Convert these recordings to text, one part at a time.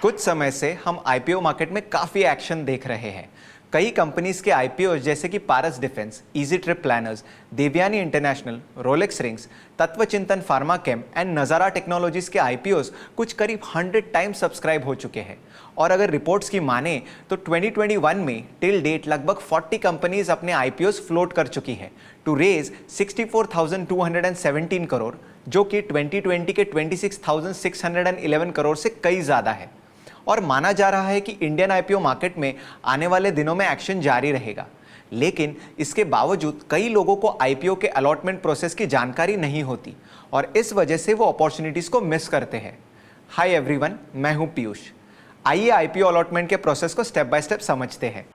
कुछ समय से हम आईपीओ मार्केट में काफ़ी एक्शन देख रहे हैं। कई कंपनीज के आईपीओ जैसे कि Paras Defence, Easy Trip Planners, Devyani International, Rolex Rings, Tattvachintan Pharma Chem and Nazara Technologies के आईपीओज कुछ करीब 100 टाइम्स सब्सक्राइब हो चुके हैं। और अगर रिपोर्ट्स की माने तो 2021 में टिल डेट लगभग 40 कंपनीज अपने आईपीओज फ्लोट कर चुकी है टू रेज 64,217 करोड़, जो कि 2020 के 26,611 करोड़ से कई ज़्यादा है। और माना जा रहा है कि इंडियन आईपीओ मार्केट में आने वाले दिनों में एक्शन जारी रहेगा। लेकिन इसके बावजूद कई लोगों को आईपीओ के अलॉटमेंट प्रोसेस की जानकारी नहीं होती और इस वजह से वो अपॉर्चुनिटीज़ को मिस करते हैं। हाय एवरीवन, मैं हूं पीयूष। आइए आईपीओ अलॉटमेंट के प्रोसेस को स्टेप बाय स्टेप समझते हैं।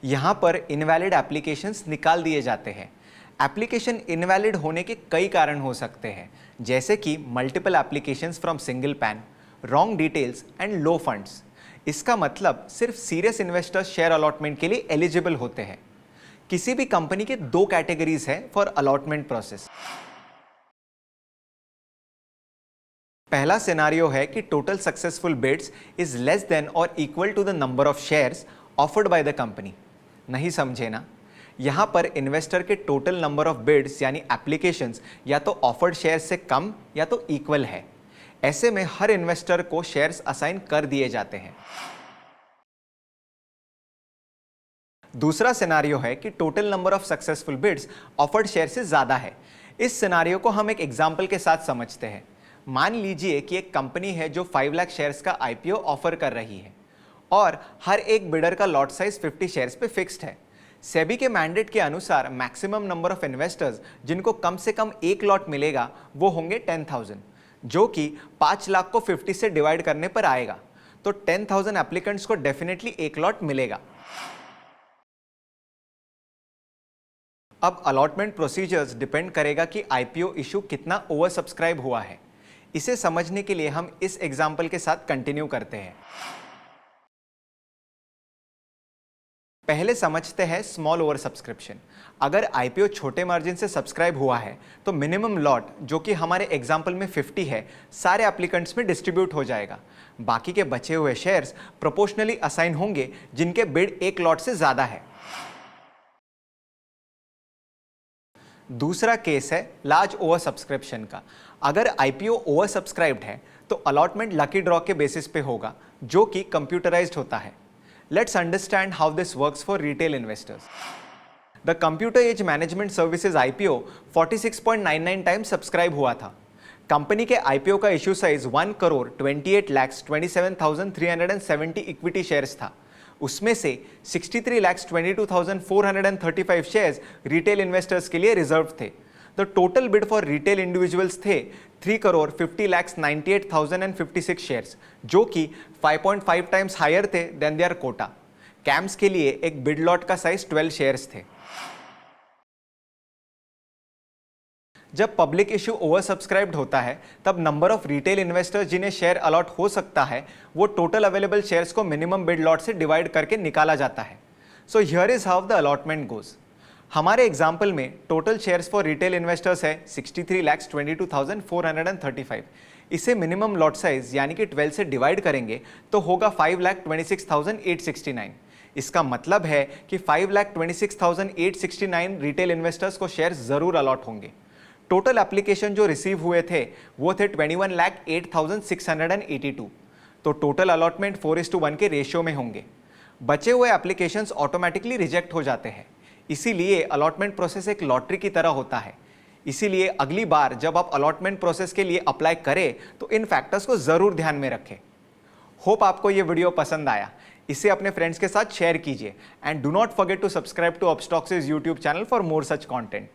यहां पर इनवैलिड एप्लीकेशंस निकाल दिए जाते हैं। एप्लीकेशन इनवैलिड होने के कई कारण हो सकते हैं, जैसे कि multiple applications from single pan, wrong details and low funds. इसका मतलब सिर्फ सीरियस इन्वेस्टर्स शेयर अलॉटमेंट के लिए एलिजिबल होते हैं। किसी भी कंपनी के दो कैटेगरीज हैं फॉर अलॉटमेंट प्रोसेस। पहला सिनेरियो है कि total successful bids is less than और equal to the number of shares offered by the company. नहीं समझे ना? यहां पर इन्वेस्टर के टोटल नंबर ऑफ बिड्स यानी एप्लीकेशंस या तो ऑफर्ड शेयर्स से कम या तो इक्वल है। ऐसे में हर इन्वेस्टर को शेयर्स असाइन कर दिए जाते हैं। दूसरा सिनेरियो है कि total number of successful bids offered share से ज्यादा है। इस सिनेरियो को हम एक एग्जांपल के साथ समझते हैं। मान लीजिए कि एक कंपनी है जो 5 लाख शेयर्स का आईपीओ ऑफर कर रही है और हर एक बिडर का लॉट साइज 50 शेयर्स पे फिक्स्ड है। सेबी के मैंडेट के अनुसार मैक्सिमम नंबर ऑफ इन्वेस्टर्स जिनको कम से कम एक लॉट मिलेगा वो होंगे 10,000, जो कि 5 लाख को 50 से डिवाइड करने पर आएगा। तो 10,000 एप्लीकेंट्स को डेफिनेटली एक लॉट मिलेगा। अब अलॉटमेंट प्रोसीजर्स डिपेंड करेगा कि आईपीओ इशू कितना ओवर सब्सक्राइब हुआ है। इसे समझने के लिए हम इस एग्जाम्पल के साथ कंटिन्यू करते हैं। पहले समझते हैं स्मॉल ओवर सब्सक्रिप्शन। अगर आईपीओ छोटे मार्जिन से सब्सक्राइब हुआ है तो मिनिमम लॉट, जो कि हमारे एग्जाम्पल में 50 है, सारे एप्लीकेंट्स में डिस्ट्रीब्यूट हो जाएगा। बाकी के बचे हुए शेयर्स प्रोपोर्शनली असाइन होंगे जिनके बिड एक लॉट से ज्यादा है। दूसरा केस है लार्ज ओवर सब्सक्रिप्शन का। अगर आईपीओ ओवर सब्सक्राइब्ड है तो अलॉटमेंट लकी ड्रॉ के बेसिस पे होगा, जो कि कंप्यूटराइज्ड होता है। Let's understand how this works for retail investors. The Computer Age Management Services IPO 46.99 times subscribe हुआ था। कंपनी के आईपीओ का इश्यू साइज 1,28,27,370 इक्विटी शेयर्स था। उसमें से 63,22,435 शेयर्स रिटेल इन्वेस्टर्स के लिए रिजर्व थे। तो total bid for retail individuals थे 3,50,98,056 शेयर्स, जो कि 5.5 टाइम्स हायर थे देन देयर कोटा। कैम्स के लिए एक बिड लॉट का साइज 12 शेयर्स थे। जब पब्लिक इश्यू ओवर सब्सक्राइब्ड होता है तब नंबर ऑफ रिटेल इन्वेस्टर्स जिन्हें शेयर अलॉट हो सकता है वो टोटल अवेलेबल शेयर्स को मिनिमम बिड लॉट से डिवाइड करके निकाला जाता है। So here is how the allotment goes. हमारे एग्जाम्पल में total shares for retail investors है 63,22,435। इसे मिनिमम लॉट साइज यानी कि 12 से डिवाइड करेंगे तो होगा 5,26,869। इसका मतलब है कि 5,26,869 रिटेल इन्वेस्टर्स को शेयर्स जरूर अलॉट होंगे। टोटल एप्लीकेशन जो रिसीव हुए थे वो थे 21,08,682। तो टोटल अलॉटमेंट 4:1 के रेशियो में होंगे। बचे हुए एप्लीकेशंस ऑटोमेटिकली रिजेक्ट हो जाते हैं। इसीलिए अलॉटमेंट प्रोसेस एक लॉटरी की तरह होता है। इसीलिए अगली बार जब आप अलॉटमेंट प्रोसेस के लिए अप्लाई करें तो इन फैक्टर्स को जरूर ध्यान में रखें। होप आपको ये वीडियो पसंद आया। इसे अपने फ्रेंड्स के साथ शेयर कीजिए and do not forget to subscribe to Upstox YouTube channel for more such content.